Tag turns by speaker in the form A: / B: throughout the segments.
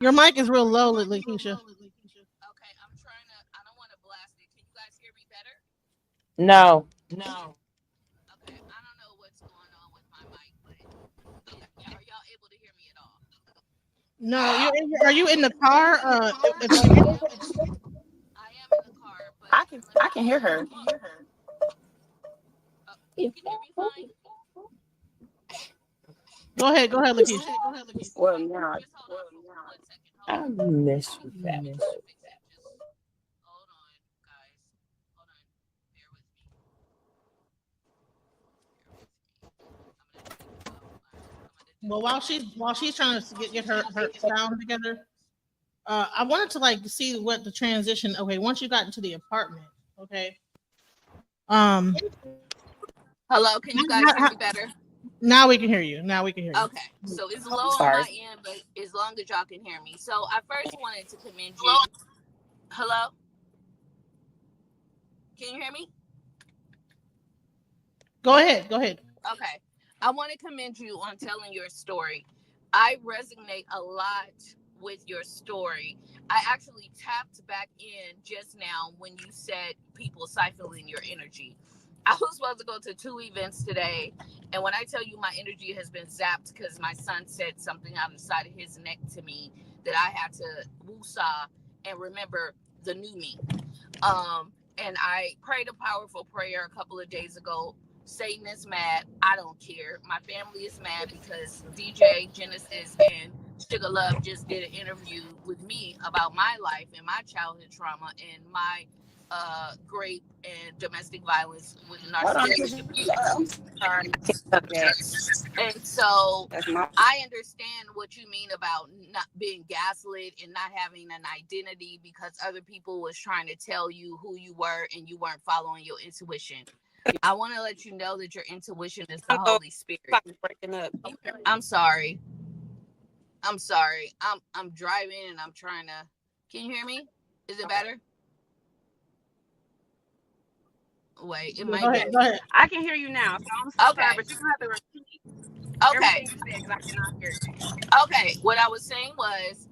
A: Your mic is real low, Lakeisha.
B: Okay, I'm trying to. I don't want to blast it. Can you guys hear me better?
C: No.
B: Okay, I don't know what's going on with my mic, but okay, are y'all able to hear me at all?
A: No, are you in the car? If
B: I am. I am in the car, but let me
C: I can
B: see.
C: hear her.
B: You can hear me fine.
A: go ahead, Lakeisha.
C: Well,
B: Okay,
C: now
B: just hold on for 1 second. Hold
C: I
B: on.
C: miss you,
B: Let me
C: fat.
B: try to fix it. Just hold on, guys. Hold on. Bear with me. Bear with me. I'm gonna take you out. I'm gonna
A: Well,
B: disconnect.
A: while she's trying to get her sound together, I wanted to like see what the transition. Okay, once you got into the apartment, okay. Um,
B: Hello, can you guys hear me better?
A: now we can hear you. Now we can hear you.
B: Okay, so it's low on
C: Sorry.
B: my end, but as long as y'all can hear me. So I first wanted to commend you. Hello, can you hear me?
A: Go ahead. Go ahead.
B: Okay, I want to commend you on telling your story. I resonate a lot with your story. I actually tapped back in just now when you said people siphoning your energy. I was supposed to go to two events today, and when I tell you my energy has been zapped because my son said something out of the side of his neck to me that I had to woosah and remember the new me. And I prayed a powerful prayer a couple of days ago. Satan is mad. I don't care. My family is mad because DJ Genesis and Sugar Love just did an interview with me about my life and my childhood trauma and my rape and domestic violence with
C: Hold on.
B: narcissistic abuse.
C: I'm sorry. Okay.
B: And so
C: That's my.
B: I understand what you mean about not being gaslit and not having an identity because other people was trying to tell you who you were and you weren't following your intuition. I want to let you know that your intuition is the
C: Oh,
B: Holy Spirit.
C: stop breaking up.
B: I'm sorry. I'm sorry. I'm driving and I'm trying to. Can you hear me? Is it
C: Okay.
B: better? Wait, it
A: Yeah, go
B: might
A: ahead.
B: be.
A: Go ahead.
C: I can hear you now, so I'm so sorry,
B: Okay.
C: but you're gonna have to repeat
B: Okay.
C: everything you said because I cannot hear you.
B: Okay. What I was saying was,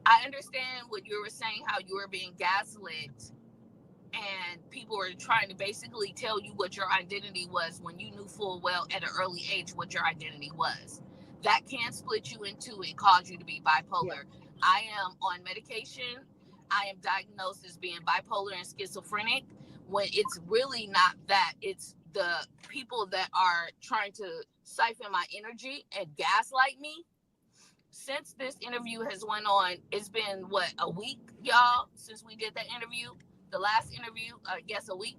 B: I understand what you were saying, how you were being gaslit and people were trying to basically tell you what your identity was when you knew full well at an early age what your identity was. That can split you in two and cause you to be
C: Yeah.
B: bipolar. I am on medication. I am diagnosed as being bipolar and schizophrenic when it's really not that. It's the people that are trying to siphon my energy and gaslight me. Since this interview has went on, it's been what, a week, y'all, since we did that interview. The last interview, I guess a week.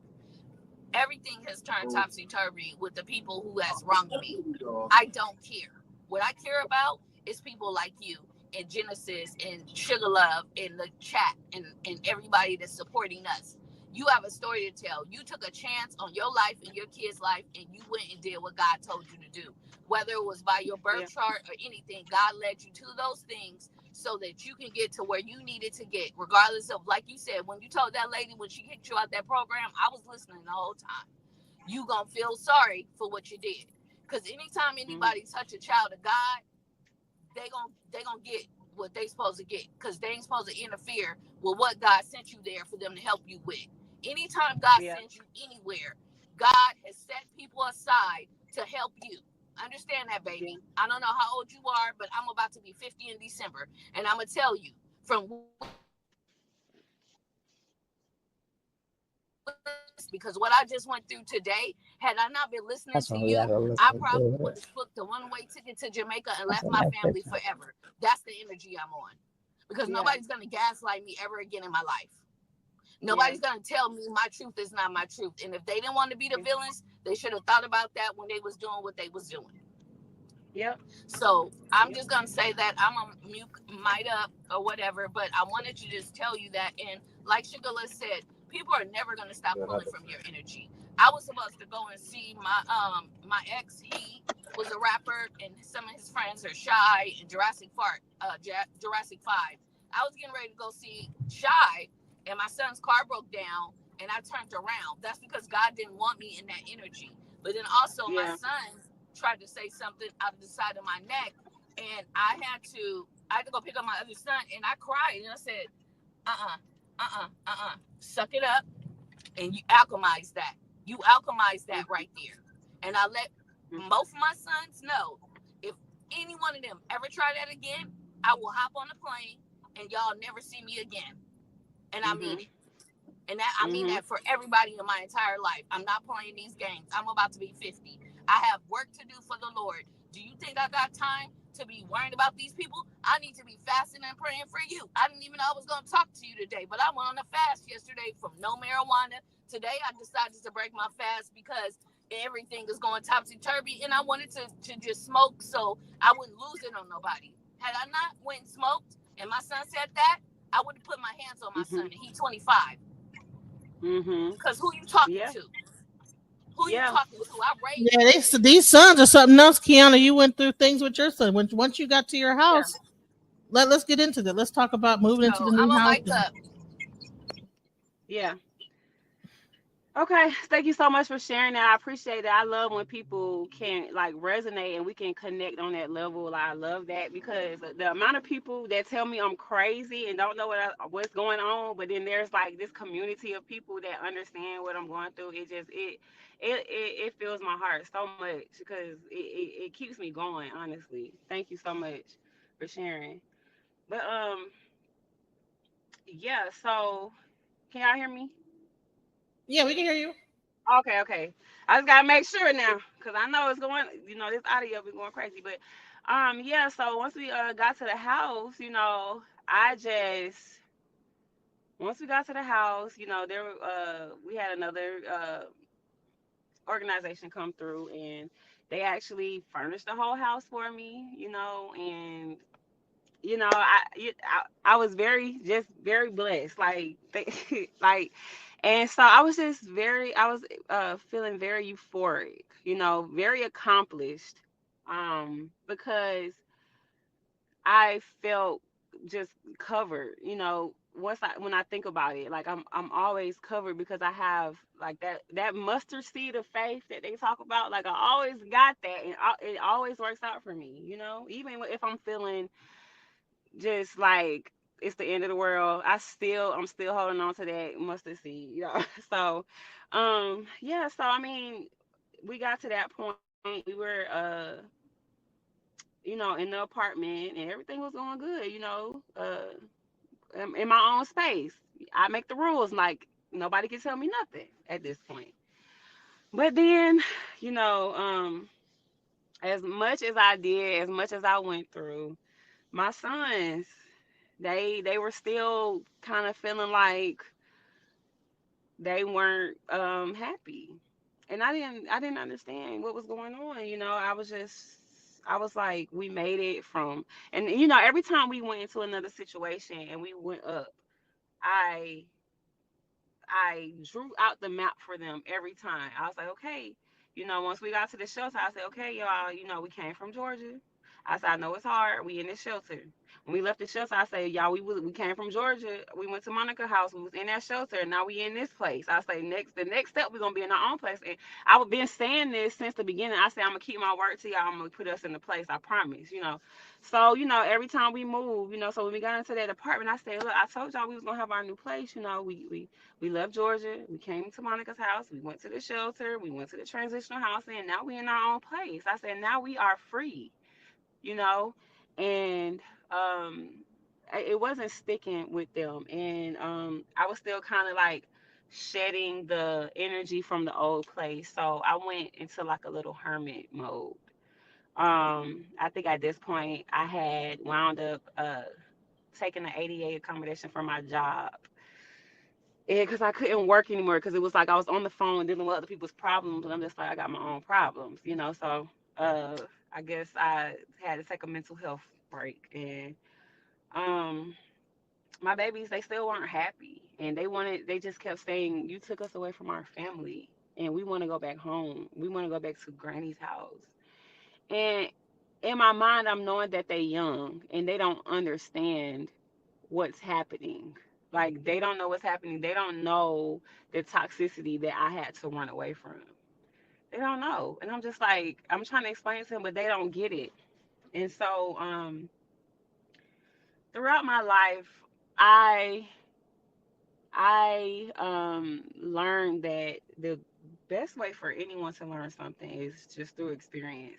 B: Everything has turned topsy turvy with the people who has wronged me. I don't care. What I care about is people like you and Genesis and Sugar Love in the chat and everybody that's supporting us. You have a story to tell. You took a chance on your life and your kid's life, and you went and did what God told you to do. Whether it was by your
C: Yeah.
B: birth chart or anything, God led you to those things so that you can get to where you needed to get, regardless of, like you said, when you told that lady when she kicked you out that program, I was listening the whole time. You gonna feel sorry for what you did. Because anytime
C: Mm-hmm.
B: anybody touch a child of God, they gonna get what they supposed to get. Because they ain't supposed to interfere with what God sent you there for them to help you with. Anytime God
C: Yeah.
B: sends you anywhere, God has set people aside to help you. Understand that,
C: Yeah.
B: baby. I don't know how old you are, but I'm about to be 50 in December. And I'm gonna tell you, from because what I just went through today, had I not been listening
C: That's
B: to
C: when we
B: you,
C: gotta
B: I
C: listen
B: probably
C: to
B: would
C: it.
B: have booked a one-way ticket to Jamaica and
C: That's
B: left
C: a
B: my
C: nice
B: family
C: picture.
B: forever. That's the energy I'm on. Because
C: Yeah.
B: nobody's gonna gaslight me ever again in my life.
C: Yeah.
B: Nobody's gonna tell me my truth is not my truth. And if they didn't want to be the
C: Yeah.
B: villains, they should have thought about that when they was doing what they was doing.
C: Yep.
B: So I'm
C: Yep.
B: just gonna say that I'm a mute, might up or whatever, but I wanted to just tell you that. And like Sugarless said, people are never gonna stop pulling from your energy. I was supposed to go and see my ex. He was a rapper, and some of his friends are Shy and Jurassic 5. I was getting ready to go see Shy, and my son's car broke down, and I turned around. That's because God didn't want me in that energy. But then also my
C: Yeah.
B: son tried to say something out of the side of my neck, and I had to I had to go pick up my other son, and I cried, and I said, suck it up, and you alchemize that. You alchemize that right there. And I let both of my sons know, if any one of them ever try that again, I will hop on a plane, and y'all never see me again. And I mean it. And that I mean that for everybody in my entire life. I'm not playing these games. I'm about to be 50. I have work to do for the Lord. Do you think I got time to be worrying about these people? I need to be fasting and praying for you. I didn't even know I was going to talk to you today, but I went on a fast yesterday from no marijuana. Today I decided to break my fast because everything is going topsy-turvy, and I wanted to just smoke so I wouldn't lose it on nobody. Had I not went and smoked, and my son said that, I would have put my hands on my son, and he's 25. Because who you talking to? Who you talking to? I raised.
A: Yeah, these sons are something else, Kiana. You went through things with your son. Once you got to your house, let's get into that. Let's talk about moving into the new house.
C: Yeah. Okay, thank you so much for sharing that. I appreciate it. I love when people can like resonate and we can connect on that level. I love that because the amount of people that tell me I'm crazy and don't know what's going on, but then there's like this community of people that understand what I'm going through. It fills my heart so much because it keeps me going. Honestly, thank you so much for sharing. But yeah. So can y'all hear me?
A: Yeah, we can hear you.
C: Okay. I just gotta make sure now, cause I know it's going. This audio be going crazy. But, yeah. So once we got to the house, I just once we got to the house, there we had another organization come through, and they actually furnished the whole house for me, and I was very blessed, like like, and so I was just I was feeling very euphoric, very accomplished, because I felt just covered, when I think about it, like I'm always covered because I have like that mustard seed of faith that they talk about. Like I always got that, and it always works out for me, even if I'm feeling just like it's the end of the world, I'm still holding on to that mustard seed, So, yeah. So I mean, we got to that point. We were, in the apartment, and everything was going good. In my own space. I make the rules. Like nobody can tell me nothing at this point. But then, you know, as much as I did, as much as I went through, my sons, they were still kind of feeling like they weren't happy, and I didn't understand what was going on. I was like, we made it from, and every time we went into another situation and we went up, I drew out the map for them every time. I was like, okay, once we got to the shelter, I said, okay, y'all, we came from Georgia. I said, I know it's hard. We in this shelter. When we left the shelter, I said, y'all, we came from Georgia. We went to Monica House. We was in that shelter. And now we in this place. I say, the next step, we're gonna be in our own place. And I've been saying this since the beginning. I say, I'm gonna keep my word to y'all. I'm gonna put us in the place. I promise. So, every time we move, so when we got into that apartment, I said, look, I told y'all we was gonna have our new place. We left Georgia. We came to Monica's house. We went to the shelter. We went to the transitional house, and now we in our own place. I said, now we are free, and it wasn't sticking with them, and I was still kind of like shedding the energy from the old place. So I went into like a little hermit mode. I think at this point I had wound up taking the ADA accommodation for my job. Yeah, because I couldn't work anymore because it was like I was on the phone dealing with other people's problems, and I'm just like, I got my own problems. So uh, I guess I had to take a mental health break, and um, my babies, they still weren't happy, and they just kept saying, "You took us away from our family, and we want to go back home. We want to go back to Granny's house." And in my mind, I'm knowing that they're young and they don't understand what's happening. Like they don't know what's happening. They don't know the toxicity that I had to run away from. They don't know. And I'm just like, I'm trying to explain to them, but they don't get it. And so throughout my life, I learned that the best way for anyone to learn something is just through experience.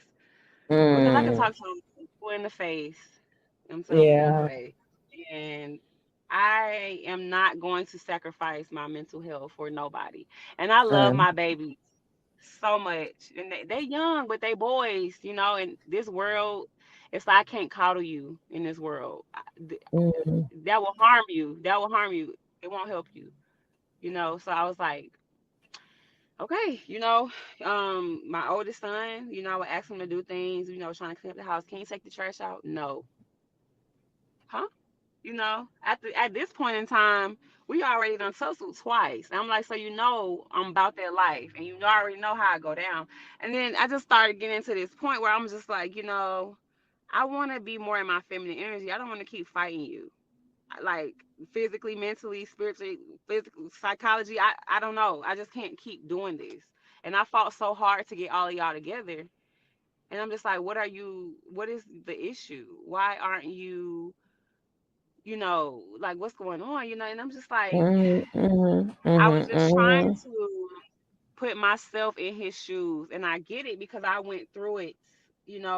C: Because I could
D: Mm,
C: talk to people in the face, I'm telling people in the
D: yeah.
C: face, and I am not going to sacrifice my mental health for nobody. And I love
D: Um,
C: my babies so much, and they young, but they boys, in this world, it's like I can't coddle you in this world.
D: mm,
C: That will harm you. That will harm you. It won't help you. So I was like, okay, my oldest son, I would ask him to do things, trying to clean up the house. Can you take the trash out? No. Huh? At this point in time, we already done tussled twice. And I'm like, so I'm about that life, and I already know how I go down. And then I just started getting to this point where I'm just like, I want to be more in my feminine energy. I don't want to keep fighting you, like physically, mentally, spiritually, physical, psychology. I don't know. I just can't keep doing this. And I fought so hard to get all of y'all together. And I'm just like, what is the issue? Why aren't you, like what's going on? And I'm just like,
D: mm, mhm,
C: I was
D: mhm,
C: just trying
D: mhm,
C: to put myself in his shoes. And I get it because I went through it,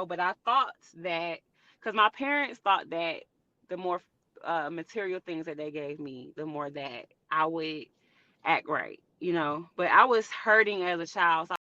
C: but I thought that, because my parents thought that the more material things that they gave me, the more that I would act right, but I was hurting as a child. So